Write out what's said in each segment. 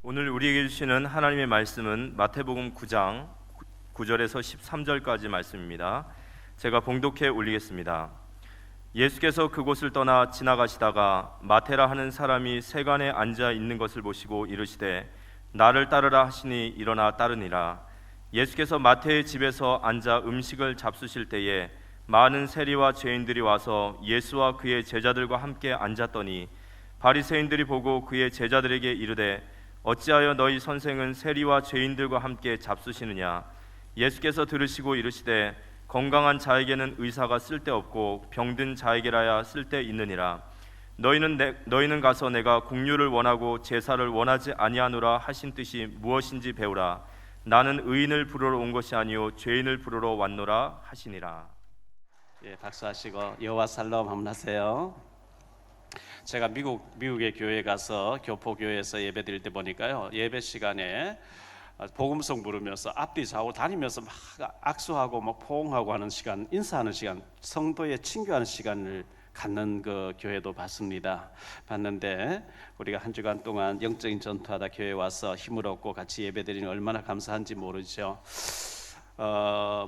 오늘 우리에게 주시는 하나님의 말씀은 마태복음 9장 9절에서 13절까지 말씀입니다. 제가 봉독해 올리겠습니다. 예수께서 그곳을 떠나 지나가시다가 마테라 하는 사람이 세간에 앉아 있는 것을 보시고 이르시되 나를 따르라 하시니 일어나 따르니라. 예수께서 마태의 집에서 앉아 음식을 잡수실 때에 많은 세리와 죄인들이 와서 예수와 그의 제자들과 함께 앉았더니 바리새인들이 보고 그의 제자들에게 이르되 어찌하여 너희 선생은 세리와 죄인들과 함께 잡수시느냐. 예수께서 들으시고 이르시되 건강한 자에게는 의사가 쓸데없고 병든 자에게라야 쓸데있느니라. 너희는 가서 내가 긍휼을 원하고 제사를 원하지 아니하노라 하신 뜻이 무엇인지 배우라. 나는 의인을 부르러 온 것이 아니요 죄인을 부르러 왔노라 하시니라. 박수하시고 여호와 살롬 한번 하세요. 제가 미국의 교회에 가서 교포교회에서 예배 드릴 때 보니까요, 예배 시간에 복음성 부르면서 앞뒤 좌우 다니면서 막 악수하고 막 포옹하고 하는 시간, 인사하는 시간, 성도의 친교하는 시간을 갖는 그 교회도 봤는데 우리가 한 주간 동안 영적인 전투하다 교회에 와서 힘을 얻고 같이 예배 드리는 얼마나 감사한지 모르죠.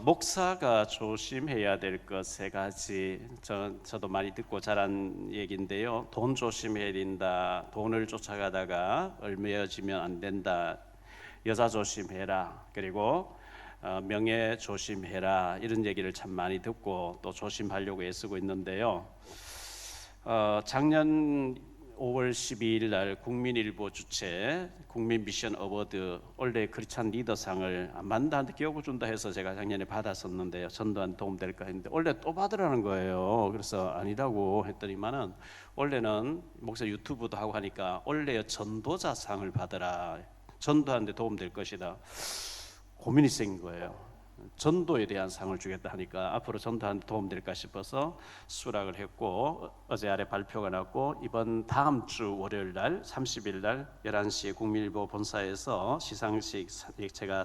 목사가 조심해야 될 것 세 가지, 저도 많이 듣고 자란 얘기인데요. 돈 조심해야 된다. 돈을 쫓아가다가 얽매여지면 안 된다. 여자 조심해라. 그리고 명예 조심해라. 이런 얘기를 참 많이 듣고 또 조심하려고 애쓰고 있는데요. 작년 5월 12일 날 국민일보 주최 국민 미션 어워드 원래 크리스찬 리더상을 만다한테 기억을 준다 해서 제가 작년에 받았었는데요. 전도한 도움 될까 했는데 원래 또 받으라는 거예요. 그래서 아니라고 했더니만은 원래는 목사 유튜브도 하고 하니까 원래 전도자상을 받으라. 전도하는데 도움 될 것이다. 고민이 생긴 거예요. 전도에 대한 상을 주겠다 하니까 앞으로 전도하는데 도움 될까 싶어서 수락을 했고 어제 아래 발표가 났고 이번 다음 주 월요일 날 30일 날 11시에 국민일보 본사에서 시상식 제가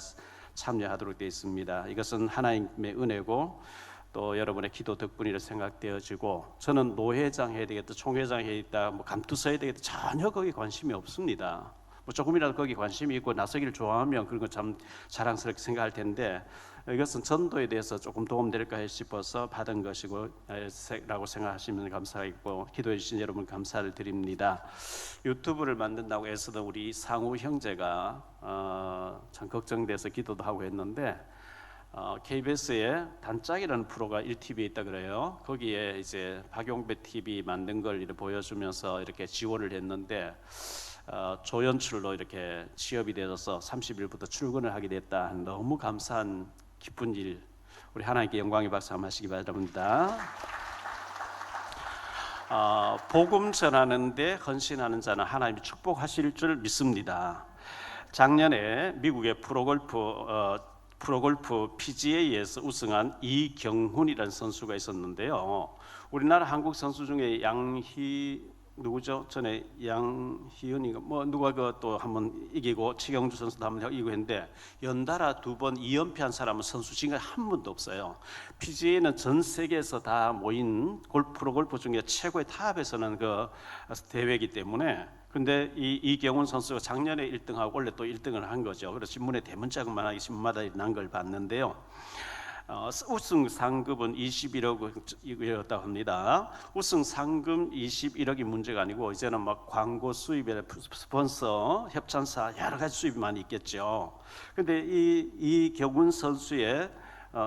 참여하도록 되어 있습니다. 이것은 하나님의 은혜고 또 여러분의 기도 덕분이라 생각되어지고 저는 노회장 해야 되겠다, 총회장 해야 되겠다, 감투사 해야 되겠다 전혀 거기에 관심이 없습니다. 조금이라도 거기 관심이 있고 나서기를 좋아하면 그런 거 참 자랑스럽게 생각할 텐데 이것은 전도에 대해서 조금 도움될까 싶어서 받은 것이고 라고 생각하시면 감사하겠고 기도해 주신 여러분 감사를 드립니다. 유튜브를 만든다고 애쓰던 우리 상우 형제가 참 걱정돼서 기도도 하고 했는데 KBS에 단짝이라는 프로가 1TV에 있다 그래요. 거기에 이제 박용배 TV 만든 걸 이렇게 보여주면서 이렇게 지원을 했는데 조연출로 이렇게 취업이 되어서 30일부터 출근을 하게 됐다. 너무 감사한 기쁜 일, 우리 하나님께 영광의 박수 한번 하시기 바랍니다. 복음 전하는데 헌신하는 자는 하나님이 축복하실 줄 믿습니다. 작년에 미국의 프로골프 PGA에서 우승한 이경훈이라는 선수가 있었는데요. 우리나라 한국 선수 중에 누구죠? 전에 양희은이가 누가 또 한번 이기고 최경주 선수도 한번 이기고 했는데 연달아 2번 2연패한 사람은 선수 지금까지 한 번도 없어요. PGA는 전 세계에서 다 모인 프로골프 중에 최고의 탑에서는 그 대회이기 때문에 근데 이경훈 선수가 작년에 1등하고 원래 또 1등을 한 거죠. 그래서 신문에 대문짝만 신문마다 난 걸 봤는데요. 우승 상금은 21억이었다고 합니다. 우승 상금 21억이 문제가 아니고 이제는 막 광고 수입에 스폰서, 협찬사 여러 가지 수입이 많이 있겠죠. 근데 이 경훈 선수의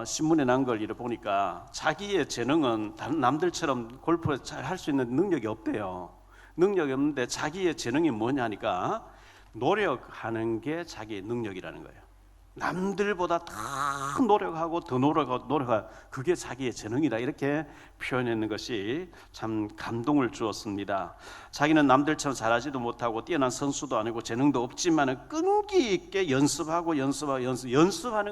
신문에 난 걸 보니까 자기의 재능은 남들처럼 골프를 잘 할 수 있는 능력이 없대요. 능력이 없는데 자기의 재능이 뭐냐니까 노력하는 게 자기의 능력이라는 거예요. 남들보다 더 노력하고 그게 자기의 재능이다 이렇게 표현하는 것이 참 감동을 주었습니다. 자기는 남들처럼 잘하지도 못하고 뛰어난 선수도 아니고 재능도 없지만 끈기 있게 연습하는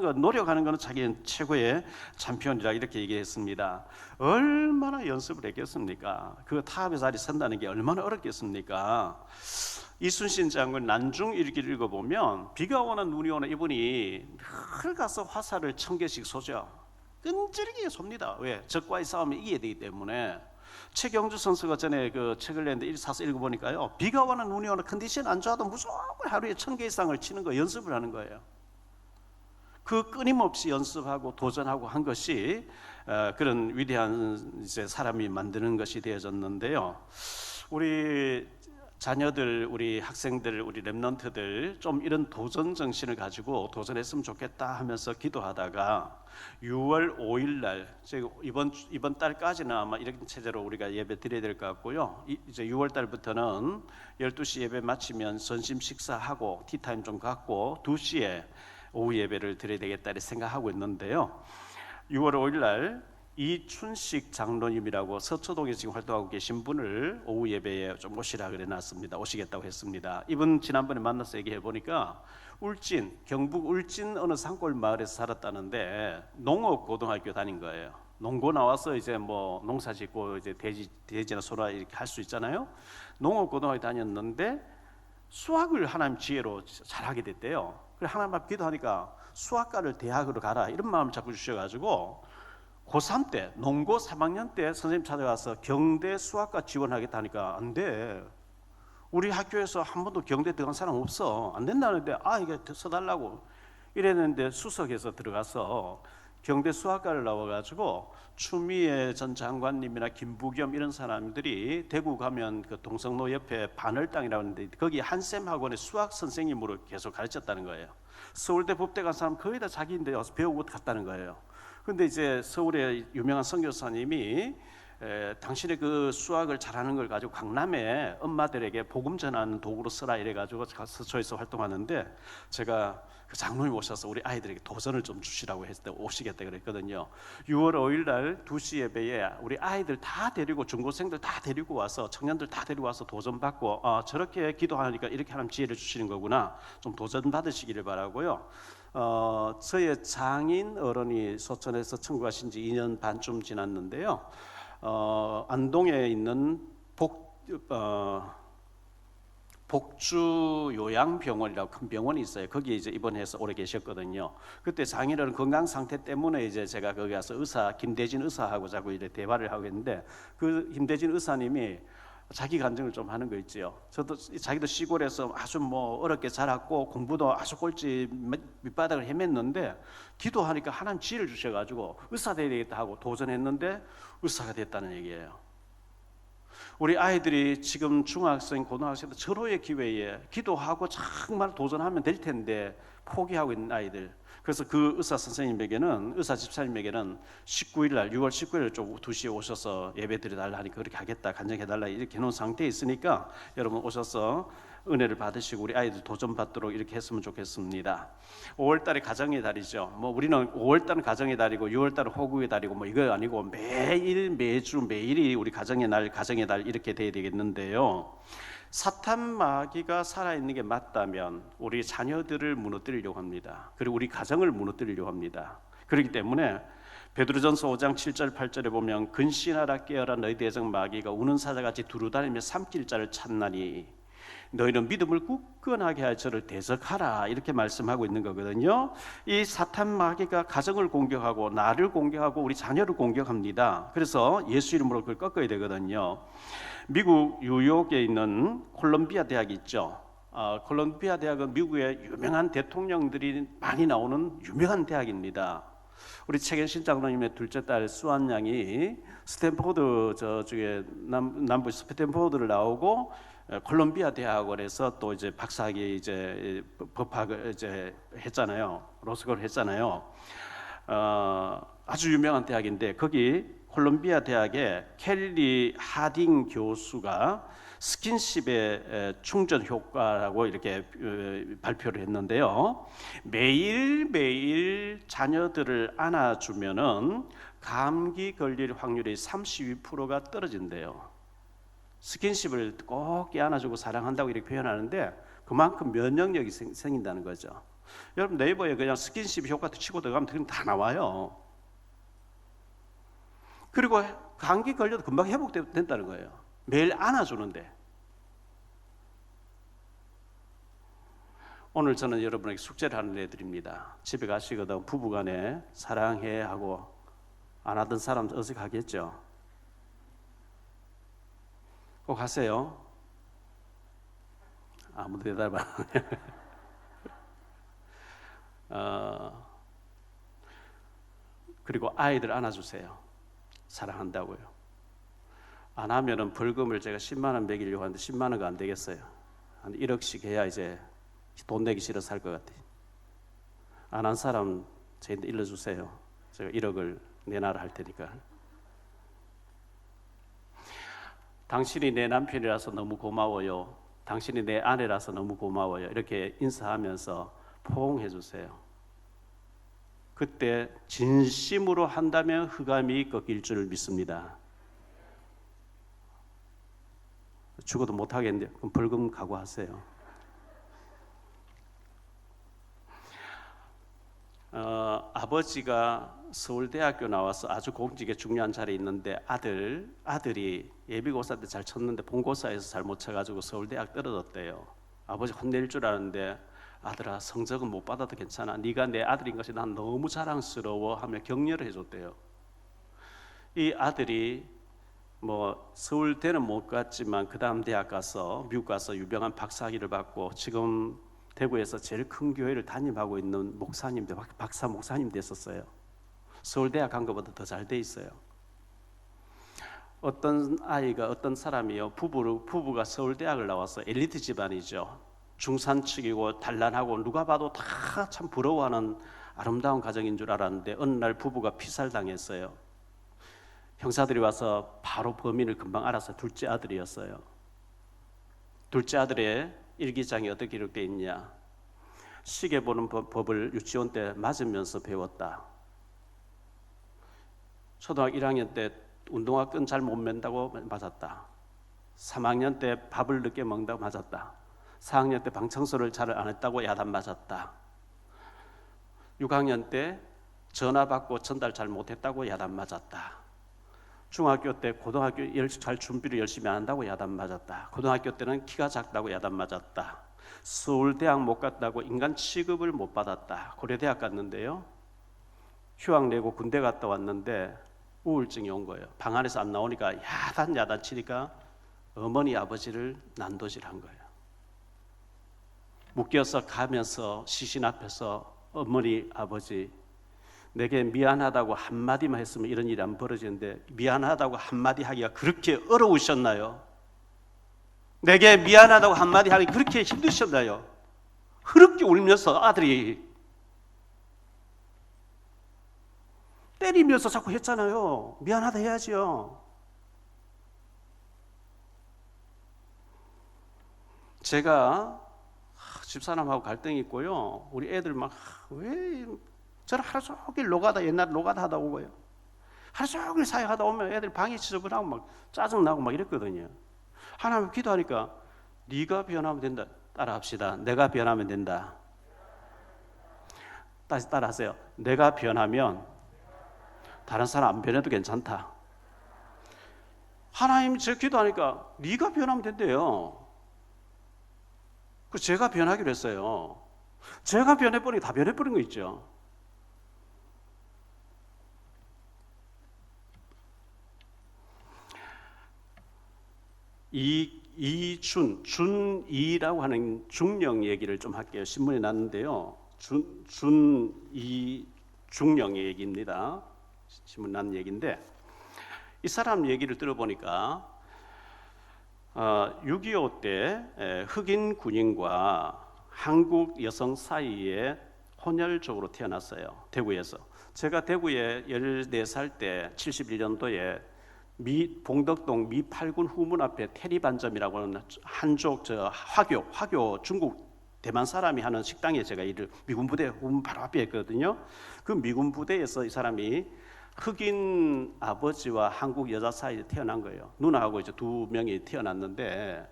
것, 노력하는 것은 자기는 최고의 챔피언이라 이렇게 얘기했습니다. 얼마나 연습을 했겠습니까? 그 탑의 자리에 선다는 게 얼마나 어렵겠습니까? 이순신 장군 난중 일기를 읽어보면 비가 오나 눈이 오나 이분이 늘 가서 화살을 1000개씩 쏘죠. 끈질기게 쏩니다. 왜? 적과의 싸움에 이겨야 되기 때문에. 최경주 선수가 전에 그 책을 냈는데 사서 읽어보니까요, 비가 오나 눈이 오나 컨디션 안 좋아도 무조건 무조건 하루에 1000개 이상을 치는 거 연습을 하는 거예요. 그 끊임없이 연습하고 도전하고 한 것이 그런 위대한 이제 사람이 만드는 것이 되어졌는데요. 우리 자녀들, 우리 학생들, 우리 랩런트들 좀 이런 도전 정신을 가지고 도전했으면 좋겠다 하면서 기도하다가 6월 5일 날 이번 달까지는 아마 이런 체제로 우리가 예배 드려야 될 것 같고요. 이제 6월 달부터는 12시 예배 마치면 점심 식사하고 티타임 좀 갖고 2시에 오후 예배를 드려야 되겠다 이렇게 생각하고 있는데요. 6월 5일 날 이춘식 장로님이라고 서초동에 지금 활동하고 계신 분을 오후 예배에 좀 오시라 그래 놨습니다. 오시겠다고 했습니다. 이분 지난번에 만나서 얘기해 보니까 경북 울진 어느 산골 마을에서 살았다는데 농업 고등학교 다닌 거예요. 농고 나와서 이제 뭐 농사 짓고 이제 돼지나 소나 이렇게 할 수 있잖아요. 농업 고등학교 다녔는데 수학을 하나님 지혜로 잘하게 됐대요. 그래 하나님 앞 기도하니까 수학과를 대학으로 가라 이런 마음을 자꾸 주셔가지고 고3 때 농고 3학년 때 선생님 찾아가서 경대 수학과 지원하겠다 하니까 안 돼. 우리 학교에서 한 번도 경대 들어간 사람 없어. 안 된다는데 이게 써달라고 이랬는데 수석에서 들어가서 경대 수학과를 나와가지고 추미애 전 장관님이나 김부겸 이런 사람들이 대구 가면 그 동성로 옆에 반월당이라고 하는데 거기 한샘 학원의 수학 선생님으로 계속 가르쳤다는 거예요. 서울대 법대 간 사람 거의 다 자기인데 와서 배우고 갔다는 거예요. 근데 이제 서울의 유명한 선교사님이 당신의 그 수학을 잘하는 걸 가지고 강남에 엄마들에게 복음 전하는 도구로 쓰라 이래가지고 서초에서 활동하는데 제가 그 장로님 오셔서 우리 아이들에게 도전을 좀 주시라고 했을 때 오시겠다 그랬거든요. 6월 5일 날 2시 예배에 우리 아이들 다 데리고 중고생들 다 데리고 와서 청년들 다 데리고 와서 도전 받고 저렇게 기도하니까 이렇게 하나님 지혜를 주시는 거구나 좀 도전 받으시기를 바라고요. 저의 장인 어른이 소천에서 청구하신 지 2년 반쯤 지났는데요. 안동에 있는 복주 요양병원이라고 큰 병원이 있어요. 거기에 이제 입원해서 오래 계셨거든요. 그때 장인어른 건강 상태 때문에 이제 제가 거기 가서 김대진 의사하고 자꾸 이제 대화를 하고 있는데 그 김대진 의사님이 자기 간증을 좀 하는 거 있지요. 자기도 시골에서 아주 뭐 어렵게 자랐고 공부도 아주 꼴찌 밑바닥을 헤맸는데 기도하니까 하나님 지혜를 주셔가지고 의사 돼야 되겠다 하고 도전했는데 의사가 됐다는 얘기예요. 우리 아이들이 지금 중학생, 고등학생 절호의 기회에 기도하고 정말 도전하면 될 텐데 포기하고 있는 아이들. 그래서 그 의사 선생님에게는 의사 집사님에게는 19일 날 6월 19일 좀 2시에 오셔서 예배 드려달라 하니까 그렇게 하겠다 간증해 달라 이렇게 해놓은 상태에 있으니까 여러분 오셔서 은혜를 받으시고 우리 아이들 도전 받도록 이렇게 했으면 좋겠습니다. 5월달이 가정의 달이죠. 뭐 우리는 5월달은 가정의 달이고 6월달은 호국의 달이고 뭐 이거 아니고 매주 매일이 우리 가정의 달 이렇게 돼야 되겠는데요. 사탄 마귀가 살아있는 게 맞다면 우리 자녀들을 무너뜨리려고 합니다. 그리고 우리 가정을 무너뜨리려고 합니다. 그렇기 때문에 베드로전서 5장 7절 8절에 보면 근신하라 깨어라 너희 대적 마귀가 우는 사자같이 두루다니며 삼킬 자를 찾나니 너희는 믿음을 굳건하게 할 저를 대적하라 이렇게 말씀하고 있는 거거든요. 이 사탄 마귀가 가정을 공격하고 나를 공격하고 우리 자녀를 공격합니다. 그래서 예수 이름으로 그걸 꺾어야 되거든요. 미국 뉴욕에 있는 콜롬비아 대학이 있죠. 콜롬비아 대학은 미국의 유명한 대통령들이 많이 나오는 유명한 대학입니다. 우리 최경신 장로님의 둘째 딸 수환 양이 스탠포드 저쪽에 남부 스탠포드를 나오고 콜롬비아 대학원에서 또 이제 박사학위 이제 법학을 이제 했잖아요. 로스쿨 했잖아요. 아주 유명한 대학인데 거기 콜롬비아 대학의 켈리 하딩 교수가 스킨십의 충전 효과라고 이렇게 발표를 했는데요. 매일매일 자녀들을 안아주면은 감기 걸릴 확률이 32%가 떨어진대요. 스킨십을 꼭 안아주고 사랑한다고 이렇게 표현하는데 그만큼 면역력이 생긴다는 거죠. 여러분 네이버에 그냥 스킨십 효과 치고 들어가면 그냥 다 나와요. 그리고 감기 걸려도 금방 회복된다는 거예요. 매일 안아주는데. 오늘 저는 여러분에게 숙제를 하나 내드립니다. 집에 가시거든 부부간에 사랑해 하고 안 하던 사람 어색하겠죠. 꼭 하세요. 아무도 대답 안 하네. 그리고 아이들 안아주세요. 사랑한다고요. 안 하면은 벌금을 제가 10만 원 매기려고 하는데 10만 원가 안 되겠어요. 한 1억씩 해야 이제 돈 내기 싫어서 할 것 같아요. 안 한 사람 저희한테 일러주세요. 제가 1억을 내놔라 할 테니까. 당신이 내 남편이라서 너무 고마워요. 당신이 내 아내라서 너무 고마워요. 이렇게 인사하면서 포옹해 주세요. 그때 진심으로 한다면 흑암이 꺾일 줄 믿습니다. 죽어도 못 하겠는데 그럼 벌금 각오하세요. 아버지가 서울대학교 나와서 아주 공직에 중요한 자리에 있는데 아들이 예비고사 때 잘 쳤는데 본고사에서 잘 못 쳐가지고 서울대학 떨어졌대요. 아버지 혼낼 줄 아는데 아들아 성적은 못 받아도 괜찮아. 네가 내 아들인 것이 난 너무 자랑스러워 하며 격려를 해줬대요. 이 아들이 뭐 서울대는 못 갔지만 그 다음 대학 가서 미국 가서 유명한 박사학위를 받고 지금 대구에서 제일 큰 교회를 담임하고 있는 목사님들, 박사 목사님 됐었어요. 서울대학 간 것보다 더 잘 돼 있어요. 어떤 사람이요, 부부가 서울대학을 나와서 엘리트 집안이죠. 중산층이고 단란하고 누가 봐도 다 참 부러워하는 아름다운 가정인 줄 알았는데 어느 날 부부가 피살당했어요. 형사들이 와서 바로 범인을 금방 알아서 둘째 아들이었어요. 둘째 아들의 일기장에 어떻게 기록되어 있냐? 시계 보는 법을 유치원 때 맞으면서 배웠다. 초등학교 1학년 때 운동화 끈 잘 못 맨다고 맞았다. 3학년 때 밥을 늦게 먹는다고 맞았다. 4학년 때 방 청소를 잘 안 했다고 야단 맞았다. 6학년 때 전화 받고 전달 잘 못했다고 야단 맞았다. 중학교 때 고등학교 잘 준비를 열심히 안 한다고 야단 맞았다. 고등학교 때는 키가 작다고 야단 맞았다. 서울대학 못 갔다고 인간 취급을 못 받았다. 고려대학 갔는데요, 휴학 내고 군대 갔다 왔는데 우울증이 온 거예요. 방 안에서 안 나오니까 야단 치니까 어머니 아버지를 난도질한 거예요. 묶여서 가면서 시신 앞에서 어머니 아버지 내게 미안하다고 한마디만 했으면 이런 일이 안 벌어지는데 미안하다고 한마디 하기가 그렇게 어려우셨나요? 내게 미안하다고 한마디 하기 그렇게 힘드셨나요? 그렇게 울면서 아들이 때리면서 자꾸 했잖아요. 미안하다 해야지요. 제가 집사람하고 갈등이 있고요. 우리 애들 막 왜 저는 하루 종일 노가다 옛날 노가다 하다 오고요. 하루 종일 사역하다 오면 애들 방에 지저분하고 막 짜증나고 막 이랬거든요. 하나님 기도하니까 네가 변하면 된다. 따라합시다. 내가 변하면 된다. 다시 따라하세요. 내가 변하면 다른 사람 안 변해도 괜찮다. 하나님 제 기도하니까 네가 변하면 된대요. 그 제가 변하기로 했어요. 제가 변해버리니 다 변해버린 거 있죠. 준이라고 하는 중령 얘기를 좀 할게요. 신문에 났는데요. 준이 중령의 얘기입니다. 신문 난 얘기인데 이 사람 얘기를 들어보니까 6.25 때 흑인 군인과 한국 여성 사이에 혼혈적으로 태어났어요. 대구에서. 제가 대구에 14살 때 71년도에 봉덕동 미 8군 후문 앞에 테리반점이라고 하는 한족 화교 중국 대만 사람이 하는 식당에 제가 미군 부대 후문 바로 앞에 있거든요. 그 미군 부대에서 이 사람이 흑인 아버지와 한국 여자 사이에 태어난 거예요. 누나하고 이제 두 명이 태어났는데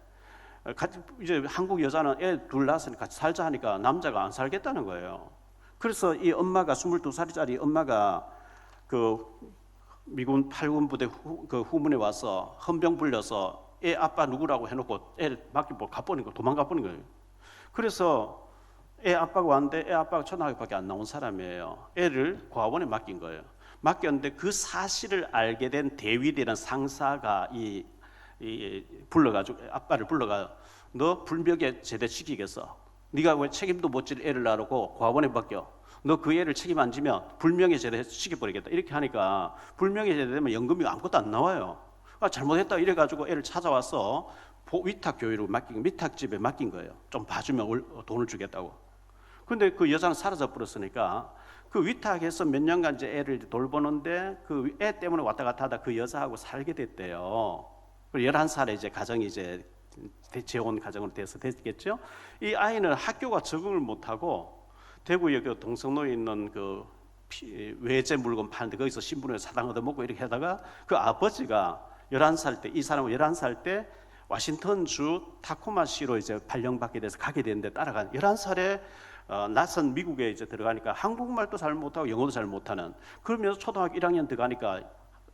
같이 이제 한국 여자는 애 둘 낳았으니까 같이 살자 하니까 남자가 안 살겠다는 거예요. 그래서 이 엄마가 22살짜리 엄마가 그 미군 8군 부대 그 후문에 와서 헌병 불려서 애 아빠 누구라고 해놓고 애를 맡기고 가버린 거 도망가 버린 거예요. 그래서 애 아빠가 왔는데 애 아빠가 초등학교밖에 안 나온 사람이에요. 애를 고아원에 맡긴 거예요. 맡겼는데 그 사실을 알게 된 대위라는 상사가 이 불러가지고 아빠를 불러가 너 불명예 제대시키겠어. 네가 왜 책임도 못 질 애를 낳고 고아원에 맡겨. 너 그 애를 책임 안 지면 불명예 제대 시켜버리겠다. 이렇게 하니까 불명예 제대 되면 연금이 아무것도 안 나와요. 잘못했다 이래가지고 애를 찾아와서 위탁 교육을 맡긴, 위탁집에 맡긴 거예요. 좀 봐주면 돈을 주겠다고. 근데 그 여자는 사라져 버렸으니까 그 위탁해서 몇 년간 이제 애를 돌보는데 그 애 때문에 왔다 갔다 하다 그 여자하고 살게 됐대요. 11살에 이제 가정이 이제 재혼 가정으로 돼서 됐겠죠. 이 아이는 학교가 적응을 못하고 대구에 그 동성로에 있는 그 외제 물건 파는데 거기서 신분을 사당 얻어먹고 이렇게 하다가 그 아버지가 11살 때, 이 사람은 11살 때 워싱턴주 타코마시로 이제 발령받게 돼서 가게 되는데 따라간 11살에 낯선 미국에 이제 들어가니까 한국말도 잘 못하고 영어도 잘 못하는, 그러면서 초등학교 1학년 들어가니까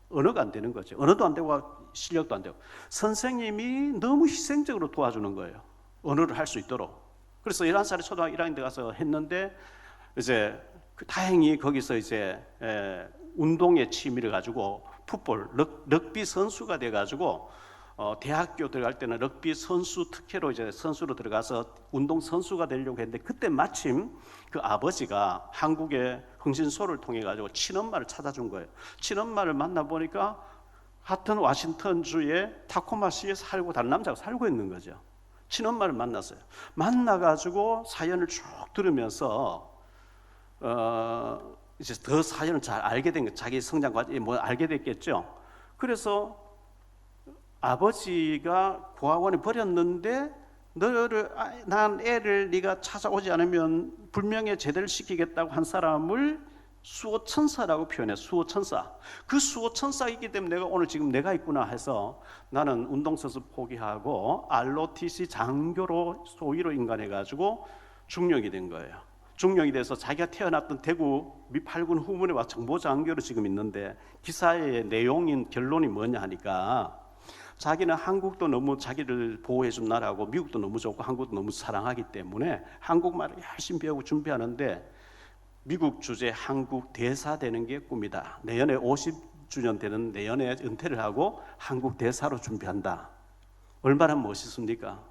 언어가 안 되는 거죠. 언어도 안 되고 실력도 안 되고 선생님이 너무 희생적으로 도와주는 거예요. 언어를 할 수 있도록. 그래서 11살에 초등학교 1학년 들어가서 했는데 이제 다행히 거기서 이제 운동에 취미를 가지고 풋볼, 럭비 선수가 돼가지고 대학교 들어갈 때는 럭비 선수 특혜로 이제 선수로 들어가서 운동 선수가 되려고 했는데 그때 마침 그 아버지가 한국의 흥신소를 통해 가지고 친엄마를 찾아준 거예요. 친엄마를 만나 보니까 같은 워싱턴주의 타코마시에 살고 다른 남자가 살고 있는 거죠. 친엄마를 만났어요. 만나가지고 사연을 쭉 들으면서 이제 더 사연을 잘 알게 된 거, 자기 성장 과정에 뭐 알게 됐겠죠. 그래서 아버지가 고아원에 버렸는데 난 애를 네가 찾아오지 않으면 불명예 제대를 시키겠다고 한 사람을 수호천사라고 표현해. 수호천사. 그 수호천사이기 때문에 내가 오늘 지금 내가 있구나 해서 나는 운동선수 포기하고 ROTC 장교로 소위로 인간해가지고 중령이 된 거예요. 중령이 돼서 자기가 태어났던 대구 미8군 후문에 와 정보장교로 지금 있는데 기사의 내용인 결론이 뭐냐 하니까 자기는 한국도 너무 자기를 보호해준 나라고 미국도 너무 좋고 한국도 너무 사랑하기 때문에 한국말을 열심히 배우고 준비하는데 미국 주재 한국 대사 되는 게 꿈이다. 내년에 50주년 되는 내년에 은퇴를 하고 한국 대사로 준비한다. 얼마나 멋있습니까?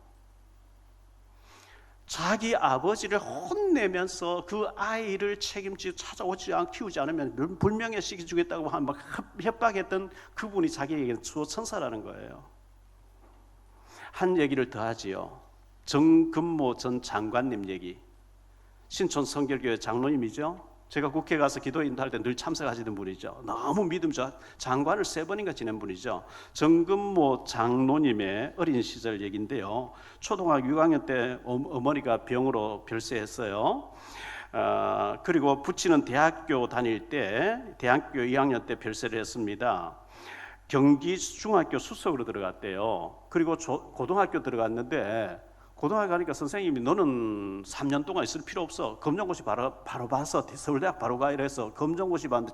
자기 아버지를 혼내면서 그 아이를 책임지고 찾아오지 않고 키우지 않으면 불명예 시켜주겠다고 막 협박했던 그분이 자기에게 수호천사라는 거예요. 한 얘기를 더 하지요. 정금모 전 장관님 얘기. 신촌 성결교회 장로님이죠. 제가 국회 가서 기도 인도할 때 늘 참석하시던 분이죠. 너무 믿음죠. 장관을 3번인가 지낸 분이죠. 정금모 장로님의 어린 시절 얘기인데요. 초등학교 6학년 때 어머니가 병으로 별세했어요. 그리고 부친은 대학교 다닐 때 대학교 2학년 때 별세를 했습니다. 경기 중학교 수석으로 들어갔대요. 그리고 고등학교 들어갔는데 고등학교 가니까 선생님이 너는 3년 동안 있을 필요 없어. 검정고시 바로 봐서 서울대학 바로 가 이래서 검정고시 봤는데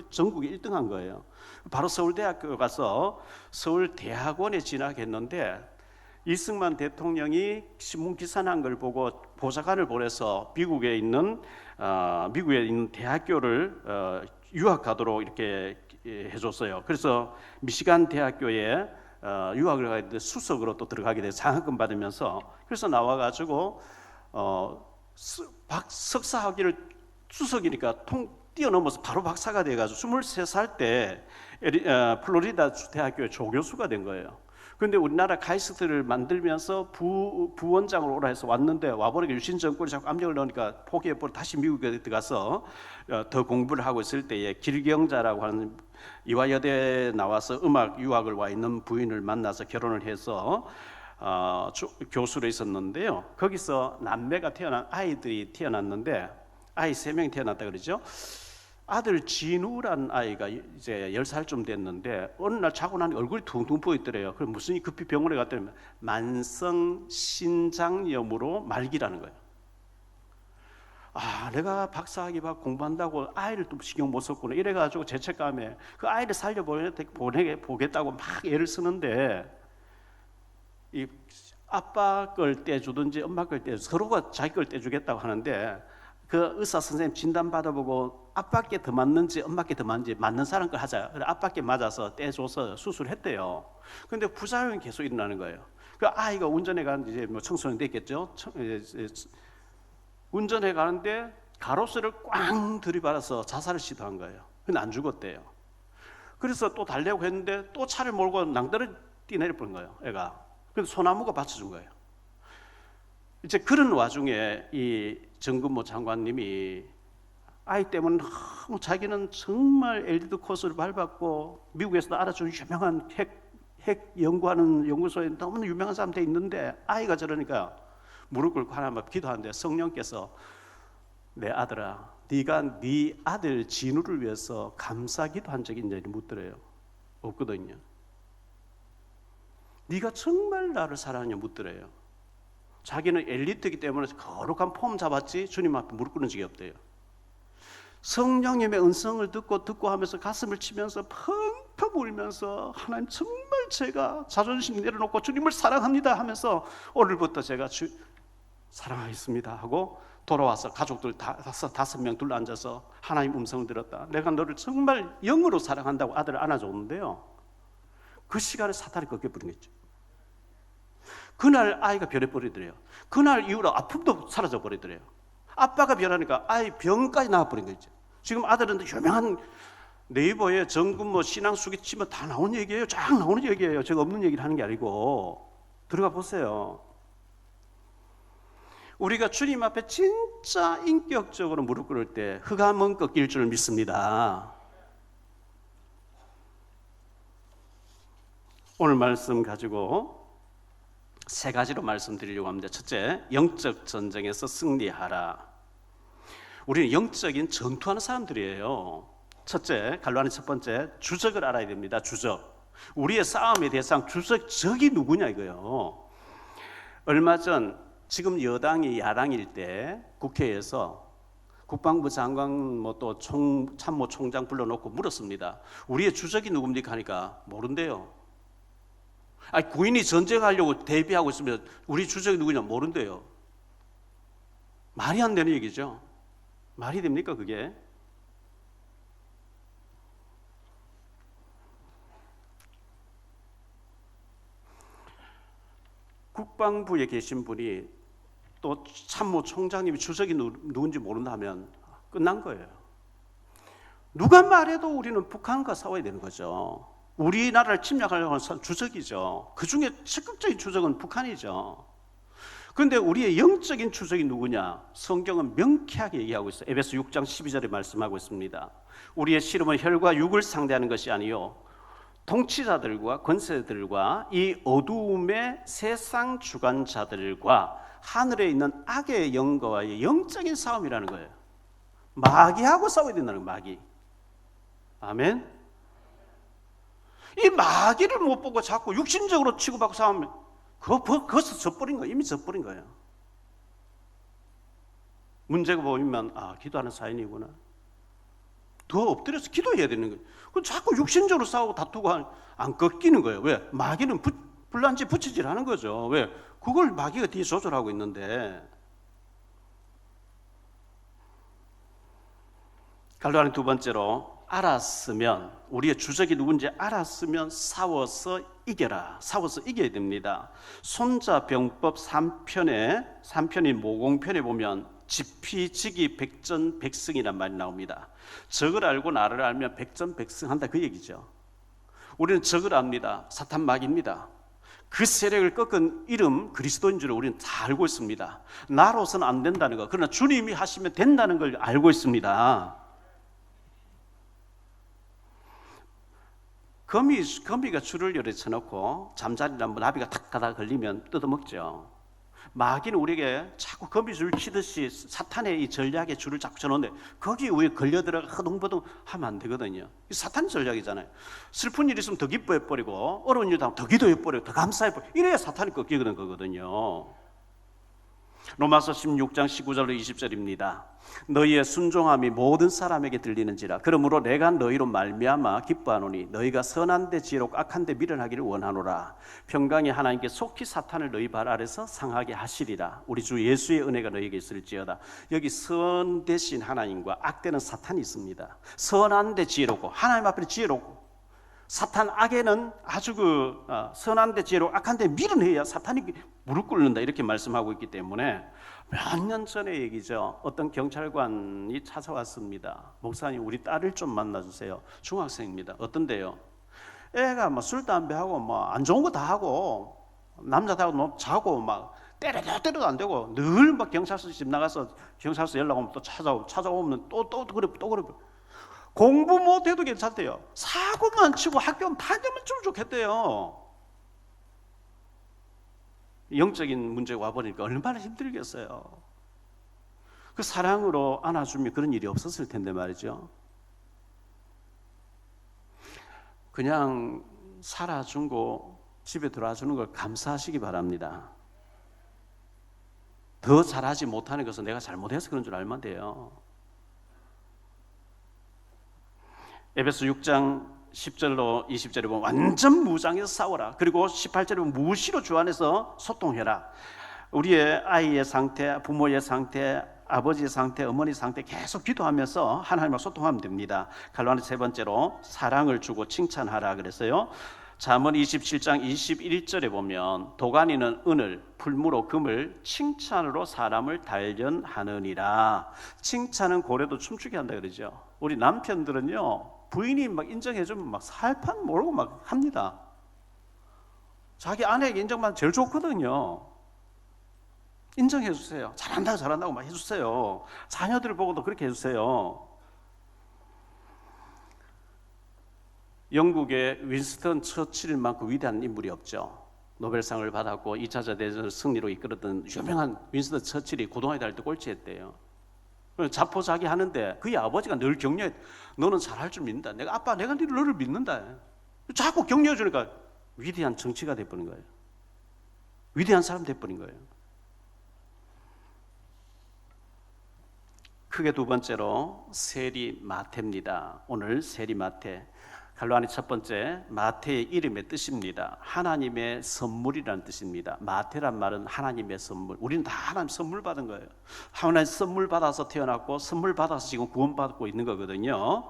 전국에 1등한 거예요. 바로 서울대학교 가서 서울대학원에 진학했는데 이승만 대통령이 신문 기사 난 걸 보고 보좌관을 보내서 미국에 있는 대학교를 유학 가도록 이렇게 해줬어요. 그래서 미시간 대학교에 유학을 가는데 수석으로 또 들어가게 돼서 장학금 받으면서 그래서 나와가지고 석사 학위를 수석이니까 뛰어넘어서 바로 박사가 돼가지고 23살 때 플로리다 대학교의 조교수가 된 거예요. 그런데 우리나라 카이스트를 만들면서 부원장으로 오라 해서 왔는데 와보니까 유신 정권이 자꾸 압력을 넣으니까 포기해버리고 다시 미국에 들어가서 더 공부를 하고 있을 때에 길경자라고 하는 이화여대에 나와서 음악 유학을 와 있는 부인을 만나서 결혼을 해서 교수로 있었는데요. 거기서 남매가 아이들이 태어났는데 아이 3명이 태어났다 그러죠. 아들 진우란 아이가 이제 10살쯤 됐는데 어느 날 자고 나니 얼굴이 퉁퉁 부어 있더래요. 그럼 무슨 급히 병원에 갔더니 만성 신장염으로 말기라는 거예요. 내가 박사학위 받고 공부한다고 아이를 또 신경 못 썼구나 이래가지고 죄책감에 그 아이를 살려보겠다고 막 애를 쓰는데 이 아빠 걸 떼주든지 엄마 걸 떼주 서로가 자기 걸 떼주겠다고 하는데 그 의사 선생님 진단 받아보고 아빠께 더 맞는지 엄마께 더 맞는지 맞는 사람 걸 하자. 그래 아빠께 맞아서 떼줘서 수술했대요. 근데 부작용이 계속 일어나는 거예요. 그 아이가 운전해 가는데 이제 뭐 청소년 됐겠죠. 운전해 가는데 가로수를 꽝 들이받아서 자살을 시도한 거예요. 근데 안 죽었대요. 그래서 또 달려고 했는데 또 차를 몰고 낭떠러 뛰내려 버린 거예요. 애가. 그래서 소나무가 받쳐준 거예요. 이제 그런 와중에 이 정근모 장관님이 아이 때문에 너무 자기는 정말 엘리트 코스를 밟았고 미국에서도 알아주는 유명한 핵 연구하는 연구소에 너무나 유명한 사람 돼 있는데 아이가 저러니까 무릎 꿇고 하나님 앞에 기도하는데 성령께서 내 아들아 네가 네 아들 진우를 위해서 감사 기도한 적이 있냐 묻더래요. 없거든요. 네가 정말 나를 사랑하냐 묻더래요. 자기는 엘리트이기 때문에 거룩한 폼 잡았지 주님 앞에 무릎 꿇는 적이 없대요. 성령님의 은성을 듣고 하면서 가슴을 치면서 펑펑 울면서 하나님 정말 제가 자존심 내려놓고 주님을 사랑합니다 하면서 오늘부터 제가 사랑하겠습니다 하고 돌아와서 가족들 다섯 명 둘러앉아서 하나님 음성을 들었다. 내가 너를 정말 영으로 사랑한다고 아들을 안아줬는데요. 그 시간에 사탄이 꺾여버린 거죠. 그날 아이가 변해버리더래요. 그날 이후로 아픔도 사라져버리더래요. 아빠가 변하니까 아이 병까지 나와버린 거죠. 지금 아들은 유명한 네이버에 정근모 신앙 수기 치면 다 나오는 얘기예요. 쫙 나오는 얘기예요. 제가 없는 얘기를 하는 게 아니고 들어가 보세요. 우리가 주님 앞에 진짜 인격적으로 무릎 꿇을 때 흑암은 꺾일 줄 믿습니다. 오늘 말씀 가지고 세 가지로 말씀드리려고 합니다. 첫째, 영적 전쟁에서 승리하라. 우리는 영적인 전투하는 사람들이에요. 첫째, 갈로아니 첫 번째, 주적을 알아야 됩니다. 주적. 우리의 싸움의 대상, 적이 누구냐 이거예요. 얼마 전 지금 여당이 야당일 때 국회에서 국방부 장관 또 참모총장 불러놓고 물었습니다. 우리의 주적이 누굽니까 하니까 모른대요. 아니 구인이 전쟁하려고 대비하고 있으면 우리 주적이 누구냐 모른대요. 말이 안 되는 얘기죠. 말이 됩니까 그게? 국방부에 계신 분이 또 참모총장님이 주적이 누군지 모른다면 끝난 거예요. 누가 말해도 우리는 북한과 싸워야 되는 거죠. 우리나라를 침략하려고 하는 주적이죠. 그 중에 적극적인 주적은 북한이죠. 그런데 우리의 영적인 주적이 누구냐? 성경은 명쾌하게 얘기하고 있어요. 에베소 6장 12절에 말씀하고 있습니다. 우리의 씨름은 혈과 육을 상대하는 것이 아니요 통치자들과 권세들과 이 어두움의 세상 주관자들과 하늘에 있는 악의 영과의 영적인 싸움이라는 거예요. 마귀하고 싸워야 된다는 거예요. 마귀. 아멘. 이 마귀를 못 보고 자꾸 육신적으로 치고받고 싸우면 그것은 져버린 거예요. 이미 져버린 거예요. 문제가 보이면 기도하는 사인이구나. 더 엎드려서 기도해야 되는 거예요. 그럼 자꾸 육신적으로 싸우고 다투고 안 꺾이는 거예요. 왜? 마귀는 불난지 붙이질 하는 거죠. 왜? 그걸 마귀가 뒤에 조절하고 있는데. 갈로아니 두 번째로 알았으면 우리의 주적이 누군지 알았으면 싸워서 이겨라. 싸워서 이겨야 됩니다. 손자병법 3편인 모공편에 보면 지피지기 백전백승이란 말이 나옵니다. 적을 알고 나를 알면 백전백승한다 그 얘기죠. 우리는 적을 압니다. 사탄 마귀입니다. 그 세력을 꺾은 이름 그리스도인 줄 우리는 다 알고 있습니다. 나로서는 안 된다는 거. 그러나 주님이 하시면 된다는 걸 알고 있습니다. 거미가 줄을 열에 쳐놓고 잠자리를 나비가 탁 가다 걸리면 뜯어먹죠. 마귀는 우리에게 자꾸 거미줄 치듯이 사탄의 이 전략의 줄을 자꾸 쳐놓는데 거기 위에 걸려들어가 허둥버둥 하면 안 되거든요. 이 사탄 전략이잖아요. 슬픈 일 있으면 더 기뻐해버리고 어려운 일 하면 더 기도해버리고 더 감사해버리고 이래야 사탄이 꺾이는 거거든요. 로마서 16장 19절로 20절입니다. 너희의 순종함이 모든 사람에게 들리는지라. 그러므로 내가 너희로 말미암아 기뻐하노니 너희가 선한 데 지혜롭고 악한 데 미련하기를 원하노라. 평강이 하나님께 속히 사탄을 너희 발 아래서 상하게 하시리라. 우리 주 예수의 은혜가 너희에게 있을지어다. 여기 선 대신 하나님과 악 되는 사탄이 있습니다. 선한 데 지혜롭고, 하나님 앞에 지혜롭고, 사탄 악에는 아주 선한 데 지혜롭고 악한 데 미련해야 사탄이 무릎 꿇는다, 이렇게 말씀하고 있기 때문에 몇 년 전의 얘기죠. 어떤 경찰관이 찾아왔습니다. 목사님, 우리 딸을 좀 만나주세요. 중학생입니다. 어떤데요? 애가 막 술 담배하고 뭐 안 좋은 거 다 하고, 남자들하고 자고 막 때려도 안 되고, 늘 막 경찰서 집 나가서 경찰서 연락 오면 또 찾아오면 또 그래. 공부 못해도 괜찮대요. 사고만 치고 학교 다니면 좀 좋겠대요. 영적인 문제가 와버리니까 얼마나 힘들겠어요. 그 사랑으로 안아주면 그런 일이 없었을 텐데 말이죠. 그냥 살아주고 집에 들어와주는 걸 감사하시기 바랍니다. 더 잘하지 못하는 것은 내가 잘못해서 그런 줄 알면 돼요. 에베소 6장 10절로 20절에 보면 완전 무장해서 싸워라. 그리고 18절에 보면 무시로 주 안에서 소통해라. 우리의 아이의 상태, 부모의 상태, 아버지의 상태, 어머니 상태 계속 기도하면서 하나님과 소통하면 됩니다. 갈라디 세 번째로 사랑을 주고 칭찬하라 그랬어요. 잠언 27장 21절에 보면 도가니는 은을, 풀무로 금을, 칭찬으로 사람을 단련하느니라. 칭찬은 고래도 춤추게 한다 그러죠. 우리 남편들은요, 부인이 막 인정해주면 막 살판 모르고 막 합니다. 자기 아내에게 인정만 제일 좋거든요. 인정해주세요. 잘한다고 막 해주세요. 자녀들을 보고도 그렇게 해주세요. 영국의 윈스턴 처칠만큼 위대한 인물이 없죠. 노벨상을 받았고 2차 대전을 승리로 이끌었던 유명한 윈스턴 처칠이 고등학교 다닐 때 꼴찌했대요. 자포자기 하는데 그의 아버지가 늘 격려해. 너는 잘할 줄 믿는다. 내가 너를 믿는다. 자꾸 격려해 주니까 위대한 정치가 돼버린 거예요. 위대한 사람 돼버린 거예요. 크게 두 번째로 세리 마태입니다. 오늘 세리 마태. 갈로아니 첫 번째, 마태의 이름의 뜻입니다. 하나님의 선물이라는 뜻입니다. 마태란 말은 하나님의 선물. 우리는 다 하나님 선물 받은 거예요. 하나님 선물 받아서 태어났고 선물 받아서 지금 구원받고 있는 거거든요.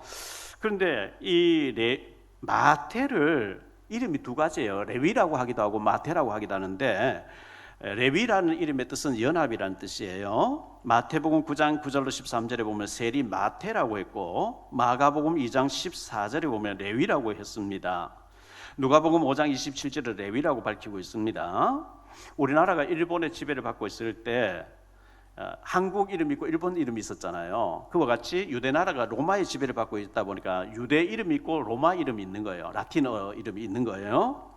그런데 이 마태를 이름이 두 가지예요. 레위라고 하기도 하고 마태라고 하기도 하는데, 레위라는 이름의 뜻은 연합이라는 뜻이에요. 마태복음 9장 9절로 13절에 보면 세리 마태라고 했고, 마가복음 2장 14절에 보면 레위라고 했습니다. 누가복음 5장 27절에 레위라고 밝히고 있습니다. 우리나라가 일본의 지배를 받고 있을 때 한국 이름이 있고 일본 이름이 있었잖아요. 그와 같이 유대나라가 로마의 지배를 받고 있다 보니까 유대 이름이 있고 로마 이름이 있는 거예요. 라틴어 이름이 있는 거예요.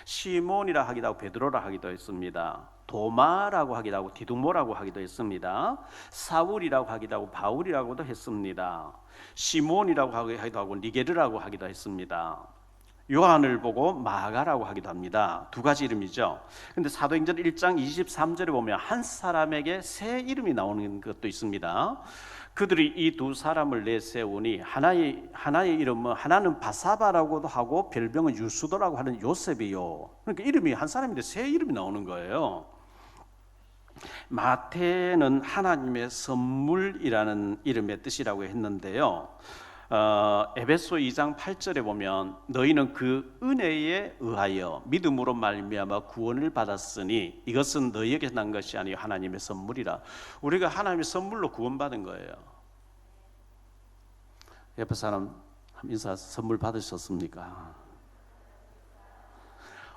시몬이라 하기도 하고 베드로라 하기도 했습니다. 도마라고 하기도 하고 디두모라고 하기도 했습니다. 사울이라고 하기도 하고 바울이라고도 했습니다. 시몬이라고 하기도 하고 니게르라고 하기도 했습니다. 요한을 보고 마가라고 하기도 합니다. 두 가지 이름이죠. 근데 사도행전 1장 23절에 보면 한 사람에게 세 이름이 나오는 것도 있습니다. 그들이 이 두 사람을 내세우니 하나의 이름은 하나는 바사바라고도 하고 별명은 유수도라고 하는 요셉이요. 그러니까 이름이 한 사람인데 세 이름이 나오는 거예요. 마태는 하나님의 선물이라는 이름의 뜻이라고 했는데요. 에베소 2장 8절에 보면 너희는 그 은혜에 의하여 믿음으로 말미암아 구원을 받았으니 이것은 너희에게 난 것이 아니요 하나님의 선물이라. 우리가 하나님의 선물로 구원받은 거예요. 옆에 사람 인사, 선물 받으셨습니까?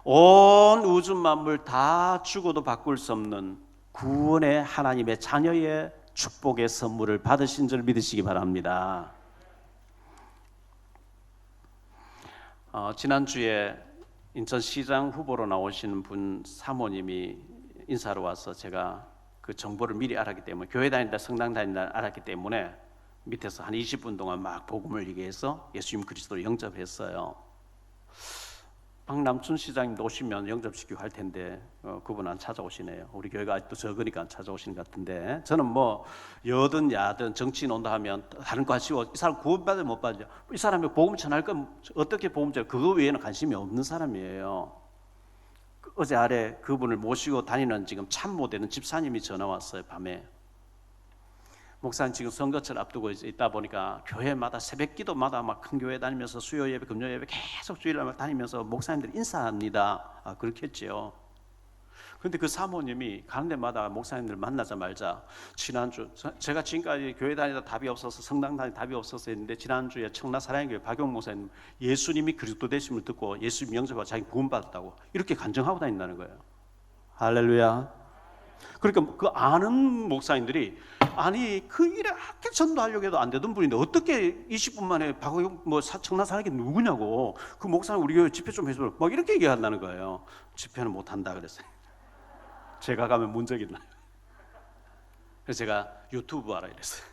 온 우주 만물 다 주고도 바꿀 수 없는 구원의 하나님의 자녀의 축복의 선물을 받으신 줄 믿으시기 바랍니다. 지난주에 인천시장 후보로 나오시는 분 사모님이 인사로 와서 제가 그 정보를 미리 알았기 때문에, 교회 다닌다 성당 다닌다 알았기 때문에 밑에서 한 20분 동안 막 복음을 얘기해서 예수님 그리스도를 영접했어요. 박남춘 시장님도 오시면 영접시키고 할 텐데 그분 안 찾아오시네요. 우리 교회가 아직도 적으니까 안 찾아오시는 것 같은데, 저는 뭐 여든 야든 정치인 온다 하면 다른 거 하시고, 이 사람 구원받을 못 받죠. 이 사람이 복음 전할 건 어떻게 복음 전할, 그거 외에는 관심이 없는 사람이에요. 어제 아래 그분을 모시고 다니는 지금 참모 되는 집사님이 전화 왔어요. 밤에. 목사님 지금 선거철 앞두고 있다 보니까 교회마다 새벽 기도마다 막 큰 교회 다니면서 수요 예배, 금요 예배 계속 주일날 다니면서 목사님들 인사합니다. 그렇겠지요. 그런데 그 사모님이 가는 데마다 목사님들 만나자 말자, 지난주 제가 지금까지 교회 다니다 답이 없어서, 성당 다니다 답이 없어서 했는데, 지난주에 청라 사랑교회 박용 목사님 예수님이 그리스도 되심을 듣고 예수님 영접하고 자기 구원받았다고 이렇게 간증하고 다닌다는 거예요. 할렐루야. 그러니까 그 아는 목사님들이, 아니 그 이렇게 전도하려고 해도 안 되던 분인데 어떻게 20분 만에 박용 청라 사랑교회 누구냐고, 그 목사님 우리 교회 집회 좀 해줘, 막 이렇게 얘기한다는 거예요. 집회는 못 한다 그랬어요. 제가 가면 문제가 있나요? 그래서 제가 유튜브 하라 이랬어요.